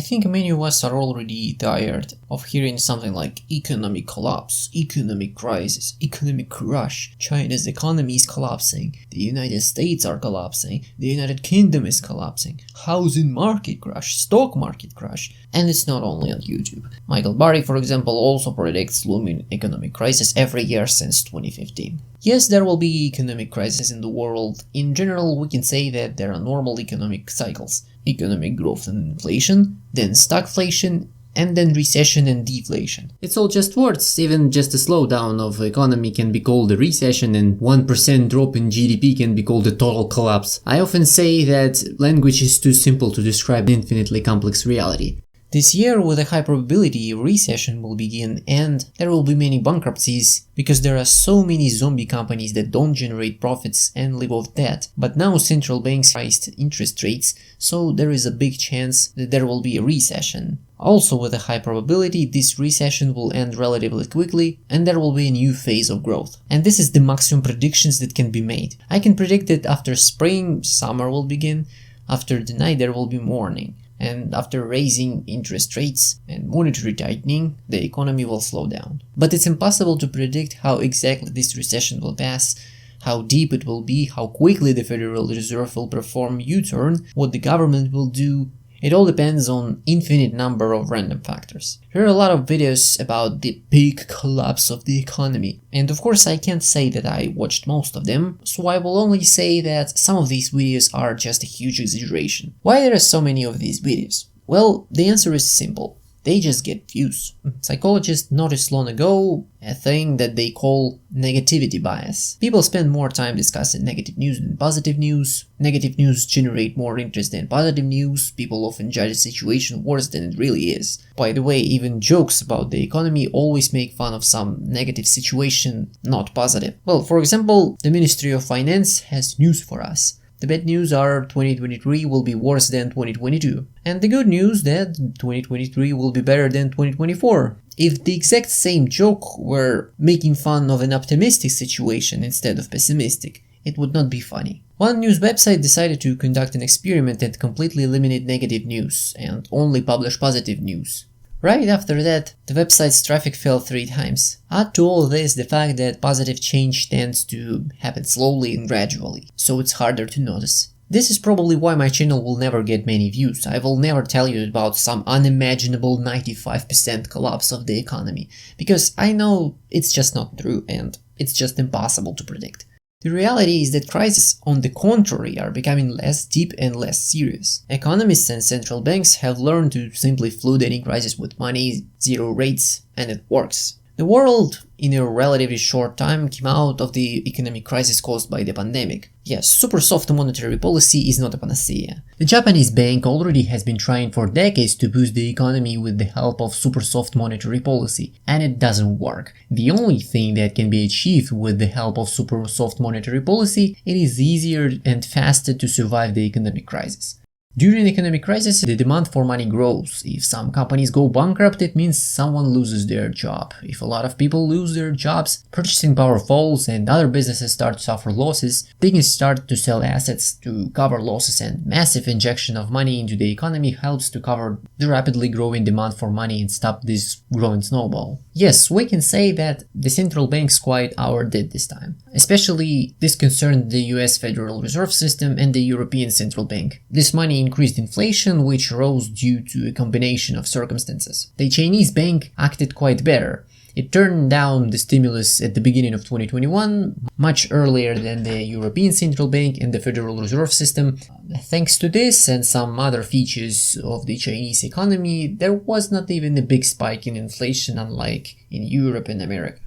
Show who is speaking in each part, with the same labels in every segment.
Speaker 1: think many of us are already tired of hearing something like economic collapse, economic crisis, economic crash, China's economy is collapsing, the United States are collapsing, the United Kingdom is collapsing, housing market crash, stock market crash. And it's not only on YouTube. Michael Burry, for example, also predicts looming economic crisis every year since 2015. Yes, there will be economic crisis in the world. In general, we can say that there are normal economic cycles. Economic growth and inflation, then stagflation, and then recession and deflation. It's all just words. Even just a slowdown of the economy can be called a recession, and 1% drop in GDP can be called a total collapse. I often say that language is too simple to describe an infinitely complex reality. This year, with a high probability, a recession will begin and there will be many bankruptcies because there are so many zombie companies that don't generate profits and live off debt. But now central banks raised interest rates, so there is a big chance that there will be a recession. Also, with a high probability, this recession will end relatively quickly and there will be a new phase of growth. And this is the maximum predictions that can be made. I can predict that after spring, summer will begin, after the night there will be morning. And after raising interest rates and monetary tightening, the economy will slow down. But it's impossible to predict how exactly this recession will pass, how deep it will be, how quickly the Federal Reserve will perform U-turn, what the government will do. It all depends on infinite number of random factors. Here are a lot of videos about the big collapse of the economy, and of course I can't say that I watched most of them, so I will only say that some of these videos are just a huge exaggeration. Why there are so many of these videos? Well, the answer is simple. They just get views. Psychologists noticed long ago a thing that they call negativity bias. People spend more time discussing negative news than positive news. Negative news generate more interest than positive news. People often judge a situation worse than it really is. By the way, even jokes about the economy always make fun of some negative situation, not positive. Well, for example, the Ministry of Finance has news for us. The bad news are 2023 will be worse than 2022. And the good news that 2023 will be better than 2024. If the exact same joke were making fun of an optimistic situation instead of pessimistic, it would not be funny. One news website decided to conduct an experiment and completely eliminate negative news and only publish positive news. Right after that, the website's traffic fell 3 times. Add to all this the fact that positive change tends to happen slowly and gradually, so it's harder to notice. This is probably why my channel will never get many views. I will never tell you about some unimaginable 95% collapse of the economy, because I know it's just not true and it's just impossible to predict. The reality is that crises, on the contrary, are becoming less deep and less serious. Economists and central banks have learned to simply flood any crisis with money, zero rates, and it works. The world, in a relatively short time, came out of the economic crisis caused by the pandemic. Yes, super soft monetary policy is not a panacea. The Japanese bank already has been trying for decades to boost the economy with the help of super soft monetary policy, and it doesn't work. The only thing that can be achieved with the help of super soft monetary policy, it is easier and faster to survive the economic crisis. During economic crisis, the demand for money grows. If some companies go bankrupt, it means someone loses their job. If a lot of people lose their jobs, purchasing power falls and other businesses start to suffer losses, they can start to sell assets to cover losses, and massive injection of money into the economy helps to cover the rapidly growing demand for money and stop this growing snowball. Yes, we can say that the central banks quite overdid this time. Especially this concerned the US Federal Reserve System and the European Central Bank. This money increased inflation, which rose due to a combination of circumstances. The Chinese bank acted quite better. It turned down the stimulus at the beginning of 2021, much earlier than the European Central Bank and the Federal Reserve System. Thanks to this and some other features of the Chinese economy, there was not even a big spike in inflation unlike in Europe and America.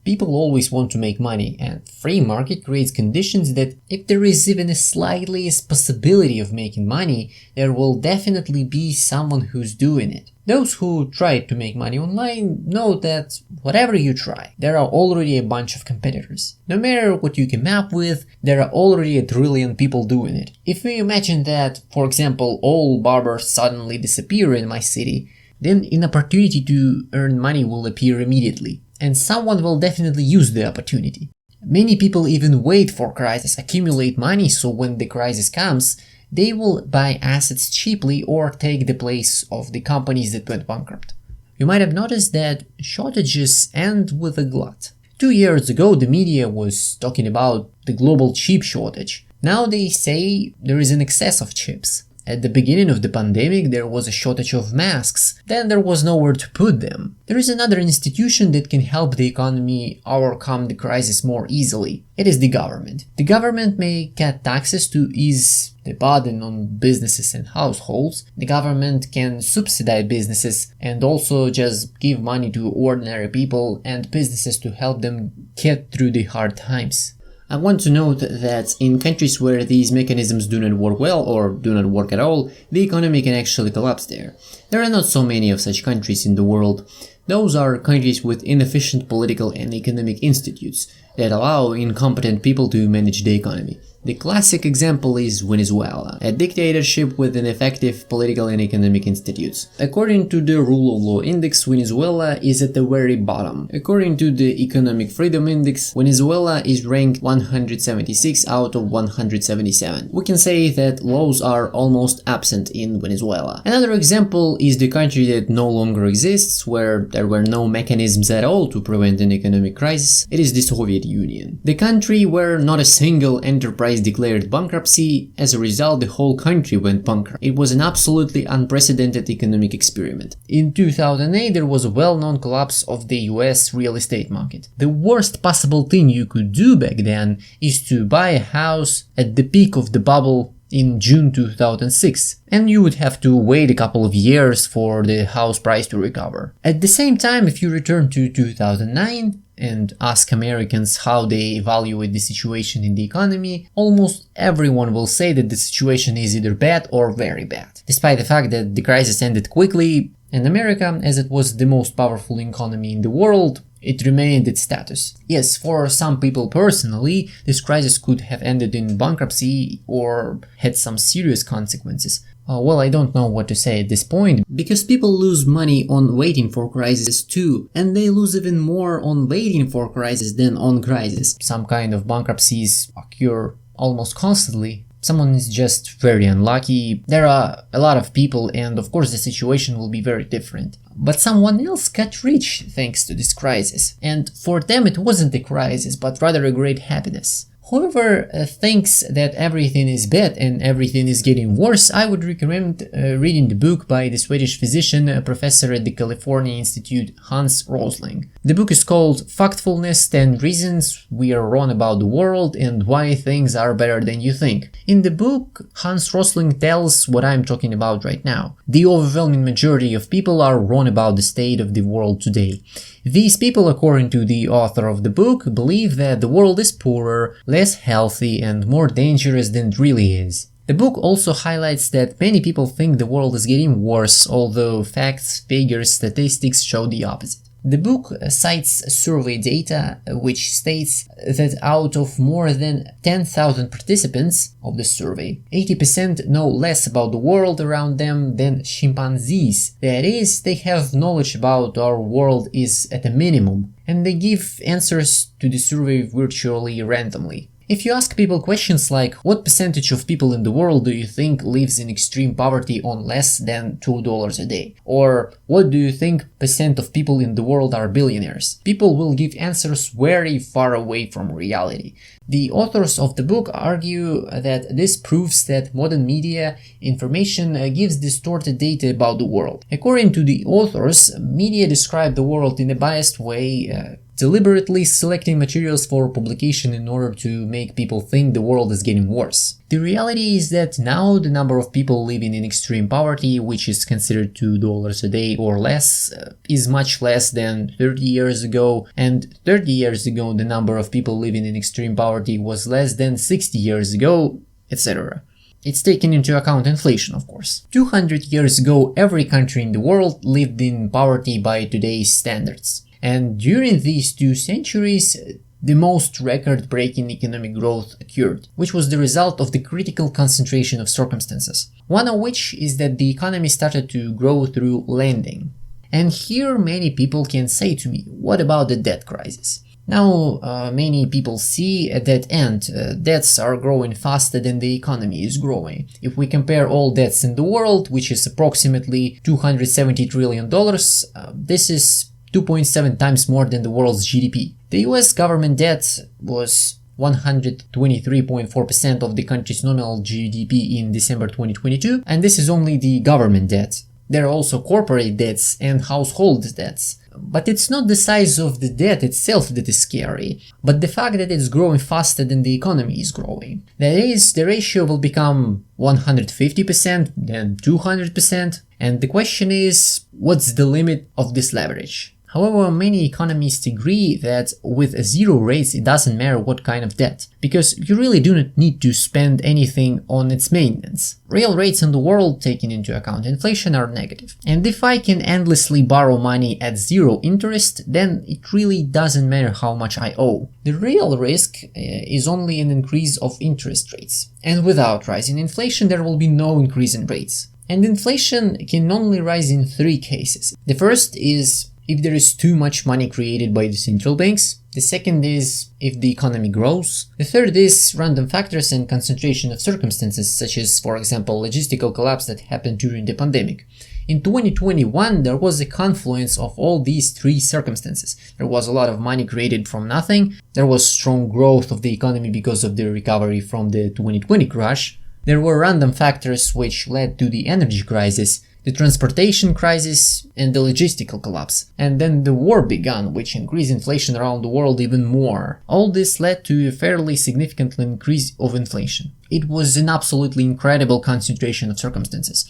Speaker 1: People always want to make money, and free market creates conditions that if there is even a slightest possibility of making money, there will definitely be someone who's doing it. Those who try to make money online know that whatever you try, there are already a bunch of competitors. No matter what you come up with, there are already a trillion people doing it. If we imagine that, for example, all barbers suddenly disappear in my city, then an opportunity to earn money will appear immediately, and someone will definitely use the opportunity. Many people even wait for crisis, accumulate money, so when the crisis comes, they will buy assets cheaply or take the place of the companies that went bankrupt. You might have noticed that shortages end with a glut. 2 years ago, the media was talking about the global chip shortage. Now they say there is an excess of chips. At the beginning of the pandemic, there was a shortage of masks, then there was nowhere to put them. There is another institution that can help the economy overcome the crisis more easily. It is the government. The government may cut taxes to ease the burden on businesses and households. The government can subsidize businesses and also just give money to ordinary people and businesses to help them get through the hard times. I want to note that in countries where these mechanisms do not work well or do not work at all, the economy can actually collapse there. There are not so many of such countries in the world. Those are countries with inefficient political and economic institutes that allow incompetent people to manage the economy. The classic example is Venezuela, a dictatorship with ineffective political and economic institutes. According to the Rule of Law Index, Venezuela is at the very bottom. According to the Economic Freedom Index, Venezuela is ranked 176 out of 177. We can say that laws are almost absent in Venezuela. Another example is the country that no longer exists, where there were no mechanisms at all to prevent an economic crisis. It is the Soviet Union. The country where not a single enterprise declared bankruptcy. As a result, the whole country went bankrupt. It was an absolutely unprecedented economic experiment. In 2008, there was a well-known collapse of the US real estate market. The worst possible thing you could do back then is to buy a house at the peak of the bubble in June 2006, and you would have to wait a couple of years for the house price to recover. At the same time, if you return to 2009 and ask Americans how they evaluate the situation in the economy, almost everyone will say that the situation is either bad or very bad. Despite the fact that the crisis ended quickly, and America, as it was the most powerful economy in the world, it remained its status. Yes, for some people personally, this crisis could have ended in bankruptcy or had some serious consequences. Well, I don't know what to say at this point, because people lose money on waiting for crisis too, and they lose even more on waiting for crisis than on crisis. Some kind of bankruptcies occur almost constantly. Someone is just very unlucky. There are a lot of people, and of course the situation will be very different. But someone else got rich thanks to this crisis, and for them it wasn't a crisis, but rather a great happiness. Whoever thinks that everything is bad and everything is getting worse, I would recommend reading the book by the Swedish physician, professor at the California Institute, Hans Rosling. The book is called Factfulness: 10 Reasons We Are Wrong About the World and Why Things Are Better Than You Think. In the book, Hans Rosling tells what I'm talking about right now. The overwhelming majority of people are wrong about the state of the world today. These people, according to the author of the book, believe that the world is poorer, less healthy, and more dangerous than it really is. The book also highlights that many people think the world is getting worse, although facts, figures, statistics show the opposite. The book cites survey data which states that out of more than 10,000 participants of the survey, 80% know less about the world around them than chimpanzees. That is, they have knowledge about our world is at a minimum, and they give answers to the survey virtually randomly. If you ask people questions like, what percentage of people in the world do you think lives in extreme poverty on less than $2 a day? Or what do you think percent of people in the world are billionaires? People will give answers very far away from reality. The authors of the book argue that this proves that modern media information gives distorted data about the world. According to the authors, media describe the world in a biased way, deliberately selecting materials for publication in order to make people think the world is getting worse. The reality is that now the number of people living in extreme poverty, which is considered $2 a day or less, is much less than 30 years ago, and 30 years ago the number of people living in extreme poverty was less than 60 years ago, etc. It's taking into account inflation, of course. 200 years ago, every country in the world lived in poverty by today's standards. And during these 2 centuries, the most record-breaking economic growth occurred, which was the result of the critical concentration of circumstances. One of which is that the economy started to grow through lending. And here many people can say to me, what about the debt crisis? Now, many people see at that end, debts are growing faster than the economy is growing. If we compare all debts in the world, which is approximately $270 trillion, this is 2.7 times more than the world's GDP. The US government debt was 123.4% of the country's nominal GDP in December 2022, and this is only the government debt. There are also corporate debts and household debts. But it's not the size of the debt itself that is scary, but the fact that it's growing faster than the economy is growing. That is, the ratio will become 150%, then 200%, and the question is, what's the limit of this leverage? However, many economists agree that with zero rates it doesn't matter what kind of debt, because you really do not need to spend anything on its maintenance. Real rates in the world, taking into account inflation, are negative. And if I can endlessly borrow money at zero interest, then it really doesn't matter how much I owe. The real risk is only an increase of interest rates. And without rising inflation, there will be no increase in rates. And inflation can only rise in three cases. The first is if there is too much money created by the central banks. The second is if the economy grows. The third is random factors and concentration of circumstances, such as, for example, logistical collapse that happened during the pandemic. In 2021, there was a confluence of all these three circumstances. There was a lot of money created from nothing. There was strong growth of the economy because of the recovery from the 2020 crash. There were random factors which led to the energy crisis, the transportation crisis, and the logistical collapse. And then the war began, which increased inflation around the world even more. All this led to a fairly significant increase of inflation. It was an absolutely incredible concentration of circumstances.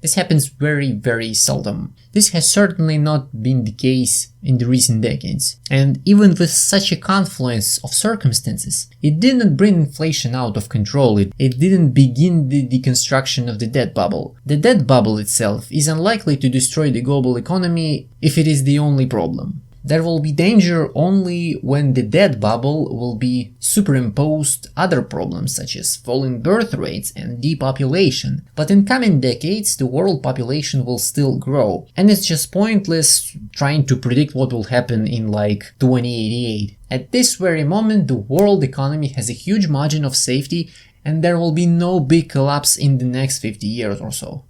Speaker 1: This happens very, very seldom. This has certainly not been the case in the recent decades. And even with such a confluence of circumstances, it didn't bring inflation out of control. It didn't begin the deconstruction of the debt bubble. The debt bubble itself is unlikely to destroy the global economy if it is the only problem. There will be danger only when the debt bubble will be superimposed other problems such as falling birth rates and depopulation. But in coming decades, the world population will still grow, and it's just pointless trying to predict what will happen in like 2088. At this very moment, the world economy has a huge margin of safety, and there will be no big collapse in the next 50 years or so.